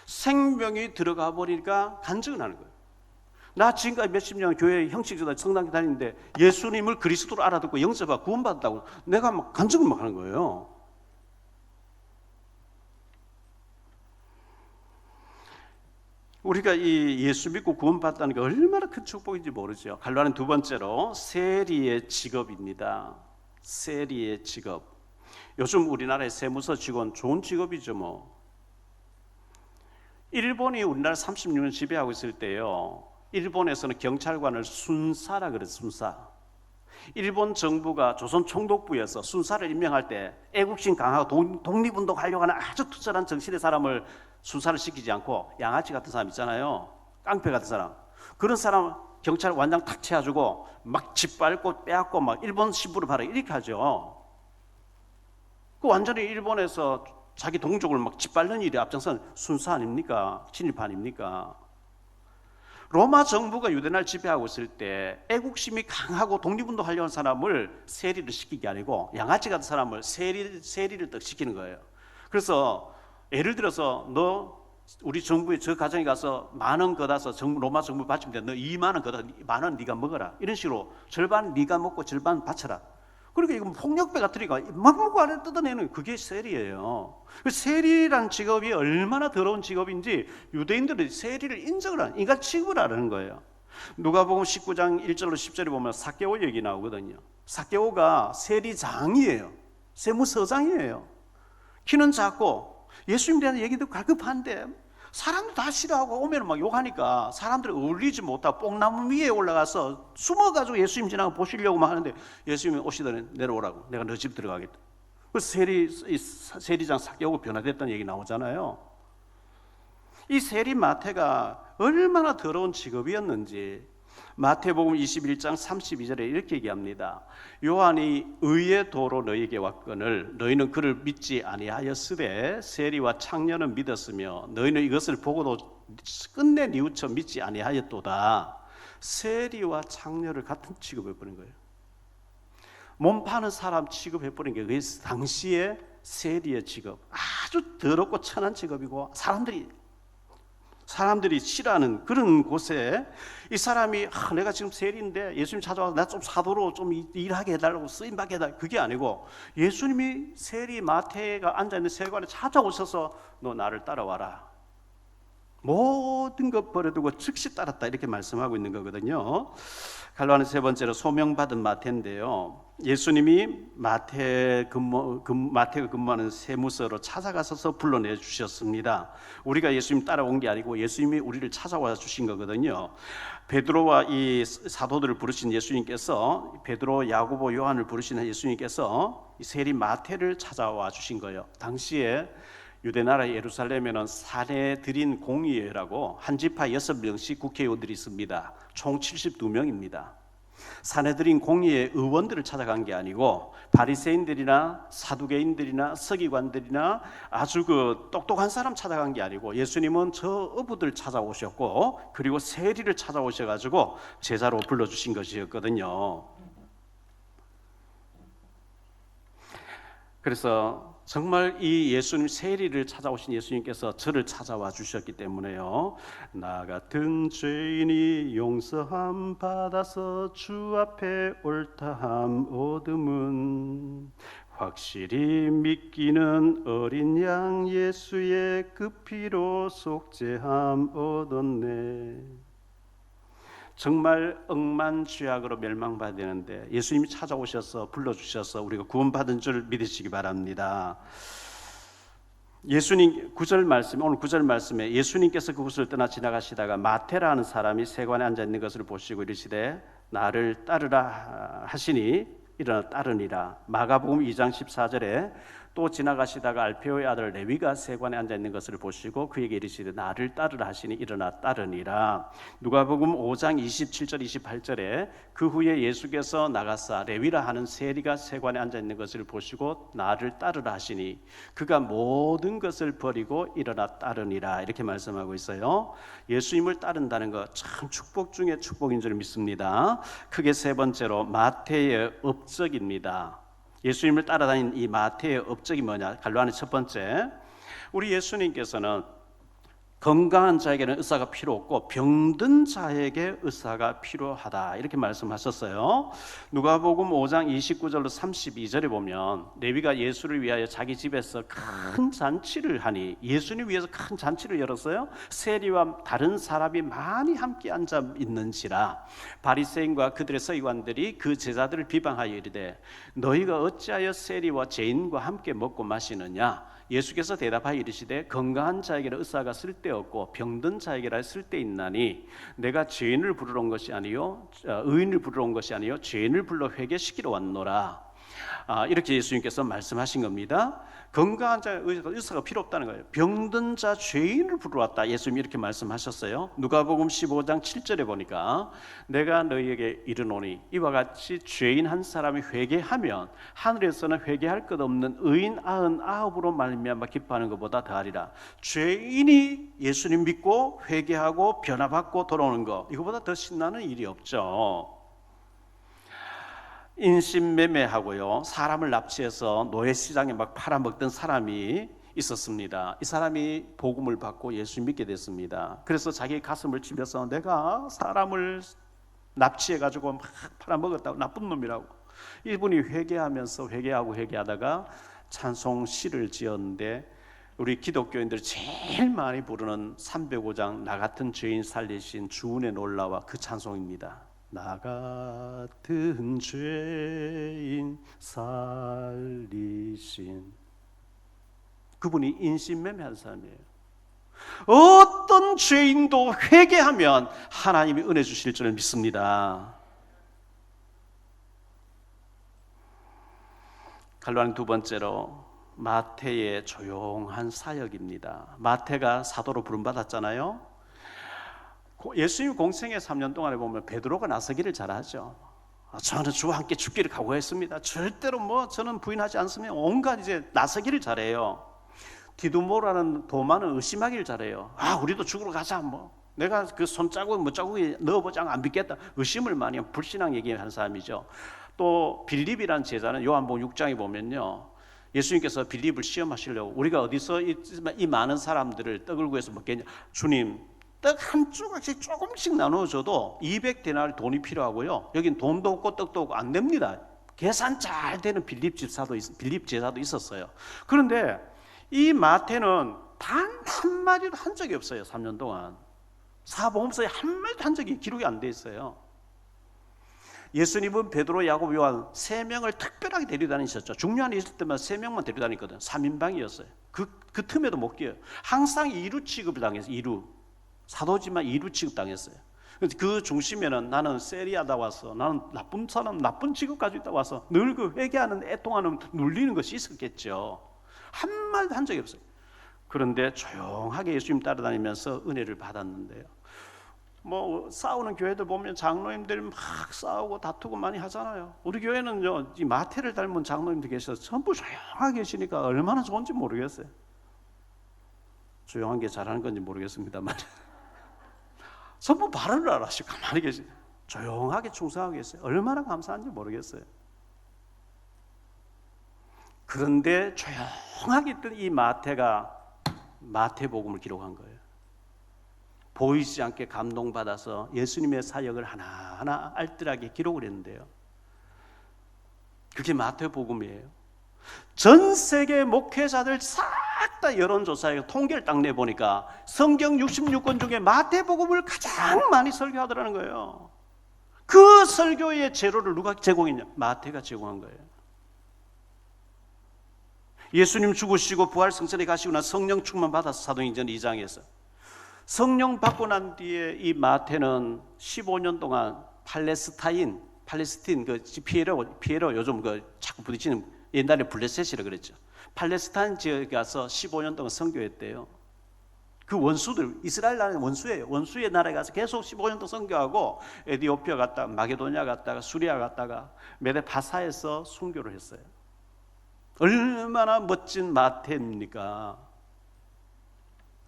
생명이 들어가 버리니까 간증을 하는 거예요. 나 지금까지 몇십 년 교회 형식적으로 성당 다니는데 예수님을 그리스도로 알아듣고 영접하고 구원받았다고 내가 막 간증을 막 하는 거예요. 우리가 이 예수 믿고 구원받았다는 게 얼마나 큰 축복인지 모르죠. 갈로아는 두 번째로 세리의 직업입니다. 세리의 직업. 요즘 우리나라의 세무서 직원 좋은 직업이죠 뭐. 일본이 우리나라 36년 지배하고 있을 때요, 일본에서는 경찰관을 순사라 그래요. 순사. 일본 정부가 조선 총독부에서 순사를 임명할 때 애국심 강하고 독립운동 하려고 하는 아주 투철한 정신의 사람을 순사를 시키지 않고, 양아치 같은 사람 있잖아요, 깡패 같은 사람, 그런 사람 경찰 완장 탁 채워주고 막 짓밟고 빼앗고 막 일본 신부를 바라 이렇게 하죠. 그 완전히 일본에서 자기 동족을 막 짓밟는 일에 앞장선 순사 아닙니까? 친일파 아닙니까? 로마 정부가 유대나라를 지배하고 있을 때 애국심이 강하고 독립운동 하려는 사람을 세리를 시키는 게 아니고 양아치 같은 사람을 세리를 딱 시키는 거예요. 그래서 예를 들어서 너 우리 정부에 저 가정에 가서 10,000원 걷어서 로마 정부 바치면 돼. 너 20,000원 걷어 10,000원 네가 먹어라. 이런 식으로 절반 네가 먹고 절반 바쳐라. 그러니까 이거 폭력배 같으니까 막 먹고 안에 뜯어내는, 그게 세리예요. 세리란 직업이 얼마나 더러운 직업인지 유대인들이 세리를 인정을 하는, 인간 취급을 하는 거예요. 누가복음 19장 1절로 10절에 보면 삭개오 얘기 나오거든요. 삭개오가 세리장이에요. 세무서장이에요. 키는 작고 예수님에 대한 얘기도 갈급한데 사람도 다 싫어하고 오면 막 욕하니까 사람들이 어울리지 못하고 뽕나무 위에 올라가서 숨어가지고 예수님 지나가 보시려고 막 하는데, 예수님이 오시더니 내려오라고, 내가 너 집 들어가겠다. 그래서 세리장 삭개오가 변화됐다는 얘기 나오잖아요. 이 세리 마태가 얼마나 더러운 직업이었는지 마태복음 21장 32절에 이렇게 얘기합니다. 요한이 의의 도로 너희에게 왔거늘 너희는 그를 믿지 아니하였으되 세리와 창녀는 믿었으며 너희는 이것을 보고도 끝내 뉘우쳐 믿지 아니하였도다. 세리와 창녀를 같은 취급해버린 거예요. 몸 파는 사람 취급해버린 게 그게 당시에 세리의 직업, 아주 더럽고 천한 직업이고 사람들이 싫어하는 그런 곳에 이 사람이 내가 지금 세리인데 예수님 찾아와서 나 좀 사도로 좀 일하게 해달라고, 쓰임받게 해달라고, 그게 아니고 예수님이 세리 마태가 앉아있는 세관에 찾아오셔서 너 나를 따라와라, 모든 것 버려두고 즉시 따랐다, 이렇게 말씀하고 있는 거거든요. 갈로아는 세 번째로 소명받은 마태인데요, 예수님이 마태가 근무하는 세무서로 찾아가셔서 불러내 주셨습니다. 우리가 예수님 따라온 게 아니고 예수님이 우리를 찾아와 주신 거거든요. 베드로와 이 사도들을 부르신 예수님께서, 베드로, 야고보, 요한을 부르신 예수님께서 이 세리 마태를 찾아와 주신 거예요. 당시에 유대나라 예루살렘에는 사내들인 공의회라고 한 지파 6명씩 국회의원들이 있습니다. 총 72명입니다. 사내들인 공의회 의원들을 찾아간 게 아니고 바리새인들이나 사두개인들이나 서기관들이나 아주 그 똑똑한 사람 찾아간 게 아니고 예수님은 저 어부들 찾아오셨고 그리고 세리를 찾아오셔가지고 제자로 불러주신 것이었거든요. 그래서 정말 이 예수님 세리를 찾아오신 예수님께서 저를 찾아와 주셨기 때문에요. 나 같은 죄인이 용서함 받아서 주 앞에 옳다함 얻음은 확실히 믿기는 어린 양 예수의 그 피로 속죄함 얻었네. 정말 억만취약으로 멸망받아야 되는데 예수님이 찾아오셔서 불러주셔서 우리가 구원받은 줄 믿으시기 바랍니다. 예수님 9절 말씀, 오늘 9절 말씀에 예수님께서 그곳을 떠나 지나가시다가 마태라는 사람이 세관에 앉아 있는 것을 보시고 이르시되 나를 따르라 하시니 일어나 따르니라. 마가복음 2장 14절에 또 지나가시다가 알페오의 아들 레위가 세관에 앉아 있는 것을 보시고 그에게 이르시되 나를 따르라 하시니 일어나 따르니라. 누가복음 5장 27절 28절에 그 후에 예수께서 나가사 레위라 하는 세리가 세관에 앉아 있는 것을 보시고 나를 따르라 하시니 그가 모든 것을 버리고 일어나 따르니라. 이렇게 말씀하고 있어요. 예수님을 따른다는 것 참 축복 중에 축복인 줄 믿습니다. 크게 세 번째로 마태의 업적입니다. 예수님을 따라다닌 이 마태의 업적이 뭐냐? 갈로안의 첫 번째, 우리 예수님께서는 건강한 자에게는 의사가 필요 없고 병든 자에게 의사가 필요하다 이렇게 말씀하셨어요. 누가복음 5장 29절로 32절에 보면 레위가 예수를 위하여 자기 집에서 큰 잔치를 하니 예수님 위해서 큰 잔치를 열었어요. 세리와 다른 사람이 많이 함께 앉아 있는지라 바리새인과 그들의 서기관들이 그 제자들을 비방하여 이르되 너희가 어찌하여 세리와 죄인과 함께 먹고 마시느냐? 예수께서 대답하여 이르시되 건강한 자에게는 의사가 쓸데없고 병든 자에게라 쓸데있나니 내가 죄인을 부르러 온 것이 아니요 의인을 부르러 온 것이 아니요 죄인을 불러 회개시키러 왔노라. 이렇게 예수님께서 말씀하신 겁니다. 건강한 자에 의사가 필요 없다는 거예요. 병든 자 죄인을 부르러 왔다. 예수님이 이렇게 말씀하셨어요. 누가복음 15장 7절에 보니까 내가 너희에게 이르노니 이와 같이 죄인 한 사람이 회개하면 하늘에서는 회개할 것 없는 의인 99으로 말미암아 기뻐하는 것보다 더하리라. 죄인이 예수님 믿고 회개하고 변화받고 돌아오는 것, 이거보다 더 신나는 일이 없죠. 인신매매하고요, 사람을 납치해서 노예시장에 막 팔아먹던 사람이 있었습니다. 이 사람이 복음을 받고 예수 믿게 됐습니다. 그래서 자기 가슴을 치면서 내가 사람을 납치해가지고 막 팔아먹었다고, 나쁜 놈이라고. 이분이 회개하다가 찬송 시를 지었는데 우리 기독교인들이 제일 많이 부르는 305장 나 같은 죄인 살리신 주은의 놀라와 그 찬송입니다. 나 같은 죄인 살리신, 그분이 인신매매한 사람이에요. 어떤 죄인도 회개하면 하나님이 은혜 주실 줄 믿습니다. 갈로안 두 번째로 마태의 조용한 사역입니다. 마태가 사도로 부름받았잖아요. 예수님 공생의 3년 동안에 보면 베드로가 나서기를 잘하죠. 저는 주와 함께 죽기를 각오했습니다. 절대로 저는 부인하지 않으면 온갖 이제 나서기를 잘해요. 디두모라는 도마는 의심하기를 잘해요. 우리도 죽으러 가자. 내가 그 손자국 자국에 넣어보자 안 믿겠다. 의심을 많이 하고 불신앙 얘기하는 사람이죠. 또 빌립이라는 제자는 요한복음 6장에 보면요, 예수님께서 빌립을 시험하시려고 우리가 어디서 이 많은 사람들을 떡을 구해서 먹겠냐? 주님, 떡 한 조각씩 조금씩 나눠줘도 200데나리 돈이 필요하고요, 여긴 돈도 없고 떡도 없고 안 됩니다. 계산 잘 되는 빌립 제자도 있었어요. 그런데 이 마태는 단 한마디도 한 적이 없어요. 3년 동안 사복음서에 한마디도 한 적이 기록이 안 돼 있어요. 예수님은 베드로, 야곱, 요한 3명을 특별하게 데려다니셨죠. 중요한 일 있을 때만 3명만 데려다니거든. 3인방이었어요. 그 틈에도 못 끼어요. 항상 이루 취급을 당했어요. 사도지만 이루 취급 당했어요. 그 중심에는 나는 세리하다 와서, 나는 나쁜 사람, 나쁜 직업 가지고 있다 와서 늘 그 회개하는, 애통하는, 눌리는 것이 있었겠죠. 한마디도 한 적이 없어요. 그런데 조용하게 예수님 따라다니면서 은혜를 받았는데요, 싸우는 교회들 보면 장로님들이 막 싸우고 다투고 많이 하잖아요. 우리 교회는요, 이 마태를 닮은 장로님들 계셔서 전부 조용하게 계시니까 얼마나 좋은지 모르겠어요. 조용한 게 잘하는 건지 모르겠습니다만 전부 발언을 안 하시고 가만히 계시고 조용하게 충성하고 계세요. 얼마나 감사한지 모르겠어요. 그런데 조용하게 있던 이 마태가 마태복음을 기록한 거예요. 보이지 않게 감동받아서 예수님의 사역을 하나하나 알뜰하게 기록을 했는데요. 그게 마태복음이에요. 전 세계 목회자들 싹 다 여론조사에 통계를 딱 내보니까 성경 66권 중에 마태복음을 가장 많이 설교하더라는 거예요. 그 설교의 재료를 누가 제공했냐? 마태가 제공한 거예요. 예수님 죽으시고 부활승천에 가시고 나 성령 충만 받아서 사도행전 2장에서 성령 받고 난 뒤에 이 마태는 15년 동안 팔레스틴 그 피에로 요즘 그 자꾸 부딪히는 옛날에 블레셋이라 그랬죠. 팔레스타인 지역에 가서 15년 동안 선교했대요. 그 원수들, 이스라엘 나라는 원수예요. 원수의 나라에 가서 계속 15년 동안 선교하고 에디오피아 갔다가 마게도니아 갔다가 수리아 갔다가 메데파사에서 순교를 했어요. 얼마나 멋진 마태입니까?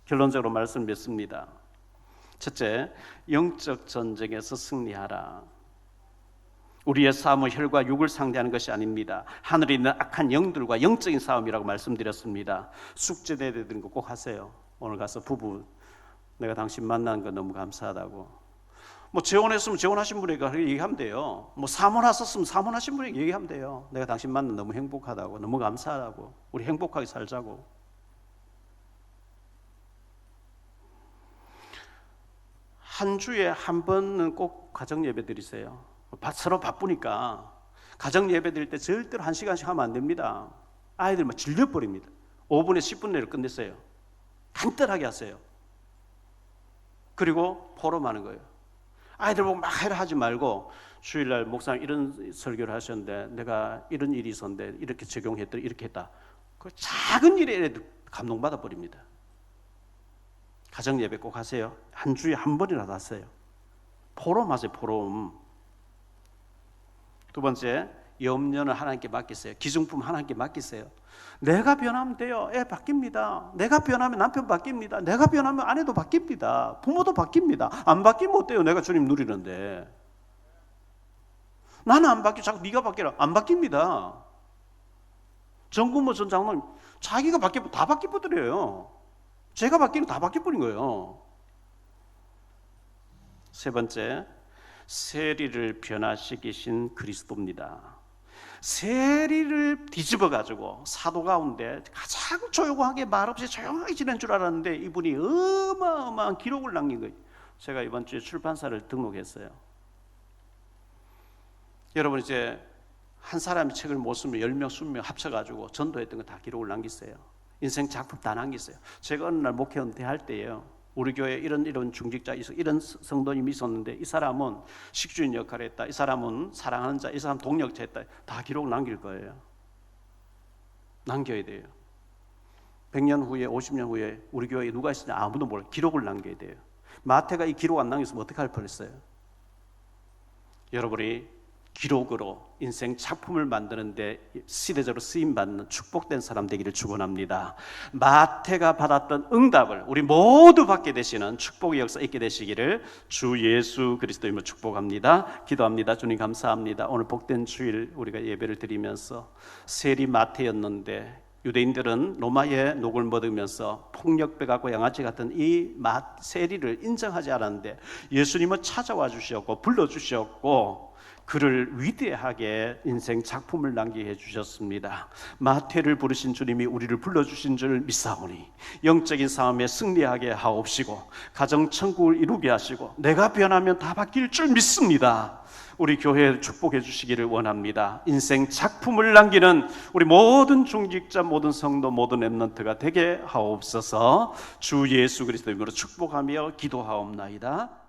결론적으로 말씀드렸습니다. 첫째, 영적 전쟁에서 승리하라. 우리의 싸움은 혈과 육을 상대하는 것이 아닙니다. 하늘에 있는 악한 영들과 영적인 싸움이라고 말씀드렸습니다. 숙제 내드리는 거 꼭 하세요. 오늘 가서 부부 내가 당신 만난 거 너무 감사하다고. 뭐 재혼했으면 재혼하신 분에게 얘기하면 돼요. 뭐 사모하셨으면 사모하신 분에게 얘기하면 돼요. 내가 당신 만나 너무 행복하다고, 너무 감사하다고, 우리 행복하게 살자고. 한 주에 한 번은 꼭 가정 예배 드리세요. 서로 바쁘니까 가정 예배 드릴 때 절대로 1시간씩 하면 안 됩니다. 아이들 막 질려버립니다. 5분에 10분 내로 끝냈어요. 간단하게 하세요. 그리고 포럼하는 거예요. 아이들 보고 막 해라 하지 말고, 주일날 목사님 이런 설교를 하셨는데 내가 이런 일이 있었는데 이렇게 적용했더니 이렇게 했다. 그 작은 일에 감동받아 버립니다. 가정 예배 꼭 하세요. 한 주에 한 번이라도 하세요. 포럼 하세요. 포럼. 두 번째, 염려는 하나님께 맡기세요. 기중품 하나님께 맡기세요. 내가 변하면 돼요. 애 바뀝니다. 내가 변하면 남편 바뀝니다. 내가 변하면 아내도 바뀝니다. 부모도 바뀝니다. 안 바뀌면 어때요? 내가 주님 누리는데. 나는 안 바뀌어. 자꾸 네가 바뀌라. 안 바뀝니다. 정근모 전 장로님 자기가 바뀌면 다 바뀌어버려요. 제가 바뀌면 다 바뀌어버린 거예요. 세 번째, 세리를 변화시키신 그리스도입니다. 세리를 뒤집어 가지고 사도 가운데 가장 조용하게 말없이 조용하게 지낸 줄 알았는데 이분이 어마어마한 기록을 남긴 거예요. 제가 이번 주에 출판사를 등록했어요. 여러분, 이제 한 사람이 책을 못 쓰면 10명, 20명 합쳐가지고 전도했던 거 다 기록을 남겼어요. 인생 작품 다 남겼어요. 제가 어느 날 목회 은퇴할 때예요. 우리 교회에 이런 중직자, 이런 성도님이 있었는데 이 사람은 식주인 역할을 했다. 이 사람은 사랑하는 자, 이 사람 동력자 했다. 다 기록을 남길 거예요. 남겨야 돼요. 100년 후에, 50년 후에 우리 교회에 누가 있으냐 아무도 몰라요. 기록을 남겨야 돼요. 마태가 이 기록 안 남겼으면 어떻게 할 뻔했어요? 여러분이 기록으로 인생 작품을 만드는데 시대적으로 쓰임받는 축복된 사람 되기를 축원합니다. 마태가 받았던 응답을 우리 모두 받게 되시는 축복의 역사 있게 되시기를 주 예수 그리스도임을 축복합니다. 기도합니다. 주님 감사합니다. 오늘 복된 주일 우리가 예배를 드리면서 세리 마태였는데 유대인들은 로마의 녹을 먹으면서 폭력배가고 양아치 같은 이 세리를 인정하지 않았는데 예수님은 찾아와 주셨고 불러주셨고 그를 위대하게 인생 작품을 남기게 해주셨습니다. 마태를 부르신 주님이 우리를 불러주신 줄 믿사오니 영적인 싸움에 승리하게 하옵시고 가정천국을 이루게 하시고 내가 변하면 다 바뀔 줄 믿습니다. 우리 교회를 축복해 주시기를 원합니다. 인생 작품을 남기는 우리 모든 중직자, 모든 성도, 모든 렘넌트가 되게 하옵소서. 주 예수 그리스도 이름으로 축복하며 기도하옵나이다.